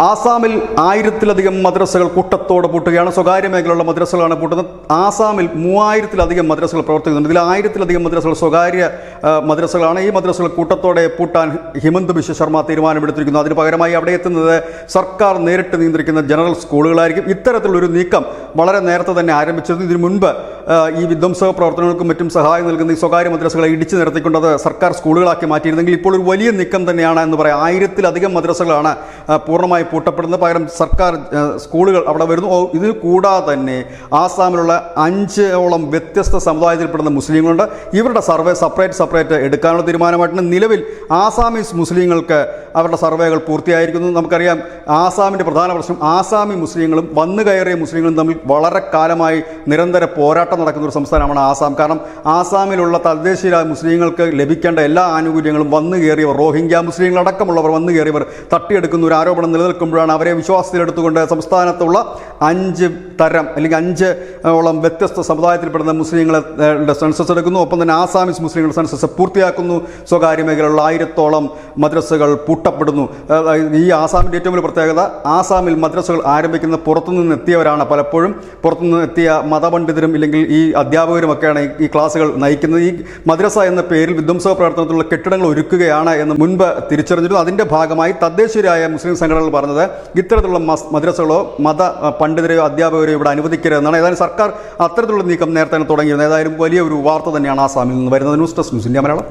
ആസാമിൽ 1000-ലധികം മദ്രസകൾ കൂട്ടത്തോടെ പൂട്ടുകയാണ്. സ്വകാര്യ മേഖലയുള്ള മദ്രസകളാണ് പൂട്ടുന്നത്. ആസാമിൽ 3000-ലധികം മദ്രസകൾ പ്രവർത്തിക്കുന്നുണ്ട്. ഇതിൽ 1000-ലധികം മദ്രസകൾ സ്വകാര്യ മദ്രസകളാണ്. ഈ മദ്രസകൾ കൂട്ടത്തോടെ പൂട്ടാൻ ഹിമന്ത് ബിശ്വ ശർമ്മ തീരുമാനമെടുത്തിരിക്കുന്നു. അതിന് പകരമായി അവിടെ എത്തുന്നത് സർക്കാർ നേരിട്ട് നിയന്ത്രിക്കുന്ന ജനറൽ സ്കൂളുകളായിരിക്കും. ഇത്തരത്തിലുള്ളൊരു നീക്കം വളരെ നേരത്തെ തന്നെ ആരംഭിച്ചിരുന്നു. ഇതിനു മുൻപ് ഈ വിധ്വംസക പ്രവർത്തനങ്ങൾക്കും മറ്റും സഹായം നൽകുന്ന ഈ സ്വകാര്യ മദ്രസകളെ ഇടിച്ചു നിർത്തിക്കൊണ്ടത് സർക്കാർ സ്കൂളുകളാക്കി മാറ്റിയിരുന്നെങ്കിൽ ഇപ്പോൾ ഒരു വലിയ നീക്കം തന്നെയാണ് എന്ന് പറയാം. 1000-ലധികം മദ്രസകളാണ് പൂർണ്ണമായി പൂട്ടപ്പെടുന്നത്. പകരം സർക്കാർ സ്കൂളുകൾ അവിടെ വരുന്നു. ഇതിൽ കൂടാതെ തന്നെ ആസാമിലുള്ള 5ഓളം വ്യത്യസ്ത സമുദായത്തിൽപ്പെടുന്ന മുസ്ലിങ്ങളുണ്ട്. ഇവരുടെ സർവേ സെപ്പറേറ്റ് എടുക്കാനുള്ള തീരുമാനമായിട്ടാണ്. നിലവിൽ ആസാമീസ് മുസ്ലിങ്ങൾക്ക് അവരുടെ സർവേകൾ പൂർത്തിയായിരിക്കുന്നു. നമുക്കറിയാം ആസാമിൻ്റെ പ്രധാന പ്രശ്നം ആസാമി മുസ്ലിങ്ങളും വന്നു കയറിയ മുസ്ലിങ്ങളും തമ്മിൽ വളരെ കാലമായി നിരന്തര പോരാട്ടം നടക്കുന്ന ഒരു സംസ്ഥാനമാണ് ആസാം. കാരണം ആസാമിലുള്ള തദ്ദേശീയ മുസ്ലിങ്ങൾക്ക് ലഭിക്കേണ്ട എല്ലാ ആനുകൂല്യങ്ങളും വന്നു കയറിയവർ, റോഹിംഗ്യ മുസ്ലിങ്ങളടക്കമുള്ളവർ വന്നു കയറിയവർ തട്ടിയെടുക്കുന്ന ഒരു ആരോപണം നിലനിൽക്കുമ്പോഴാണ് അവരെ വിശ്വാസത്തിലെടുത്തുകൊണ്ട് സംസ്ഥാനത്തുള്ള 5 തരം അല്ലെങ്കിൽ 5ഓളം വ്യത്യസ്ത സമുദായത്തിൽപ്പെടുന്ന മുസ്ലിങ്ങളുടെ സെൻസസ് എടുക്കുന്നു. ഒപ്പം തന്നെ ആസാമീസ് മുസ്ലിങ്ങളുടെ സെൻസസ് പൂർത്തിയാക്കുന്നു. സ്വകാര്യ മേഖലയിലുള്ള 1000-ഓളം മദ്രസകൾ പൂട്ടപ്പെടുന്നു. ഈ ആസാമിൻ്റെ ഏറ്റവും വലിയ പ്രത്യേകത, ആസാമിൽ മദ്രസകൾ ആരംഭിക്കുന്ന പുറത്തുനിന്ന് എത്തിയവരാണ്. പലപ്പോഴും പുറത്തുനിന്ന് എത്തിയ മതപണ്ഡിതരും ഇല്ലെങ്കിൽ ഈ അധ്യാപകരുമൊക്കെയാണ് ഈ ക്ലാസുകൾ നയിക്കുന്നത്. ഈ മദ്രസ എന്ന പേരിൽ വിധ്വംസക പ്രവർത്തനത്തിലുള്ള കെട്ടിടങ്ങൾ ഒരുക്കുകയാണ് എന്ന് മുൻപ് തിരിച്ചറിഞ്ഞിരുന്നു. അതിൻ്റെ ഭാഗമായി തദ്ദേശീയരായ മുസ്ലിം സംഘടനകൾ പറഞ്ഞത് ഇത്തരത്തിലുള്ള മദ്രസകളോ മത പണ്ഡിതരെയോ അധ്യാപകരെയോ ഇവിടെ അനുവദിക്കരുതെന്നാണ്. ഏതായാലും സർക്കാർ അത്തരത്തിലുള്ള നീക്കം നേരത്തെ തുടങ്ങിയിരുന്നു. ഏതായാലും വലിയ ഒരു വാർത്ത തന്നെയാണ് ആസാമിൽ നിന്ന് വരുന്നത്. News desk news India Malayalam.